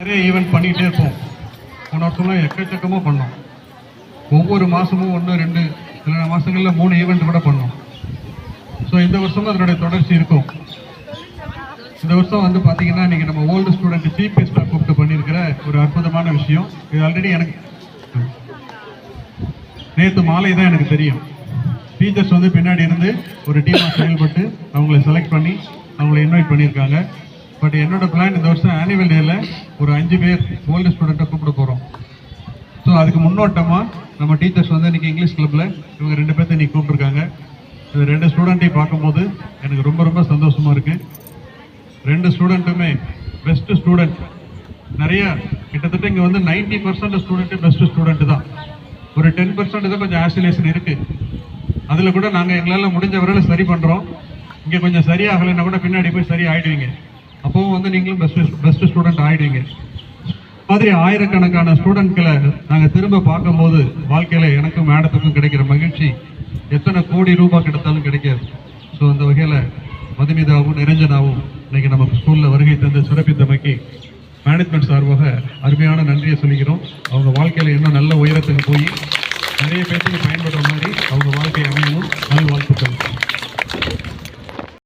நிறைய ஈவெண்ட் பண்ணிகிட்டே இருப்போம். போன வருஷம்லாம் எக்கச்சக்கமாக பண்ணோம். ஒவ்வொரு மாதமும் 1, 2 சில மாதங்களில் 3 ஈவெண்ட் கூட பண்ணோம். ஸோ இந்த வருஷமும் அதனுடைய தொடர்ச்சி இருக்கும். இந்த வருஷம் வந்து பார்த்தீங்கன்னா நீங்கள் நம்ம ஓல்டு ஸ்டூடெண்ட் சீஃப் கெஸ்ட்டாக கூப்பிட்டு பண்ணியிருக்கிற ஒரு அற்புதமான விஷயம். இது ஆல்ரெடி எனக்கு நேற்று மாலை தான் எனக்கு தெரியும். டீச்சர்ஸ் வந்து பின்னாடி இருந்து ஒரு டீமாக செயல்பட்டு அவங்கள செலக்ட் பண்ணி அவங்கள இன்வைட் பண்ணியிருக்காங்க. பட் என்னோட பிளான் இந்த வருஷம் ஆனுவல் டேல ஒரு 5 பேர் ஓல்டு ஸ்டூடெண்ட்டை கூப்பிட போகிறோம். ஸோ அதுக்கு முன்னோட்டமாக நம்ம டீச்சர்ஸ் வந்து இன்றைக்கி இங்கிலீஷ் கிளப்பில் இவங்க 2 பேர்த்த இன்றைக்கி கூப்பிட்ருக்காங்க. இந்த 2 ஸ்டூடெண்ட்டையும் பார்க்கும்போது எனக்கு ரொம்ப ரொம்ப சந்தோஷமாக இருக்குது. 2 ஸ்டூடெண்ட்டுமே பெஸ்ட்டு ஸ்டூடெண்ட். நிறைய கிட்டத்தட்ட இங்கே வந்து 90% ஸ்டூடெண்ட்டு பெஸ்ட்டு ஸ்டூடெண்ட்டு தான். ஒரு 10% தான் கொஞ்சம் ஆசிலேஷன் இருக்குது. அதில் கூட நாங்கள் எங்களால் முடிஞ்ச வரையில் சரி பண்ணுறோம். இங்கே கொஞ்சம் சரியாகலைன்னா கூட பின்னாடி போய் சரி ஆகிடுவீங்க. அப்போவும் வந்து நீங்களும் பெஸ்ட்டு ஸ்டூடெண்ட் ஆகிடுவீங்க. மாதிரி ஆயிரக்கணக்கான ஸ்டூடெண்ட்களை நாங்கள் திரும்ப பார்க்கும்போது வாழ்க்கையில் எனக்கும் மேடத்துக்கும் கிடைக்கிற மகிழ்ச்சி எத்தனை கோடி ரூபாய் கிடைத்தாலும் கிடைக்காது. ஸோ அந்த வகையில் மதுமிதாவும் நிரஞ்சனாவும் இன்னைக்கு நம்ம ஸ்கூலில் வருகை தந்து சிறப்பித்தமைக்கு மேனேஜ்மெண்ட் சார்பாக அருமையான நன்றியை சொல்லிக்கிறோம். அவங்க வாழ்க்கையில் இன்னும் நல்ல உயரத்துக்கு போய் நிறைய பேருக்கு பயன்படுற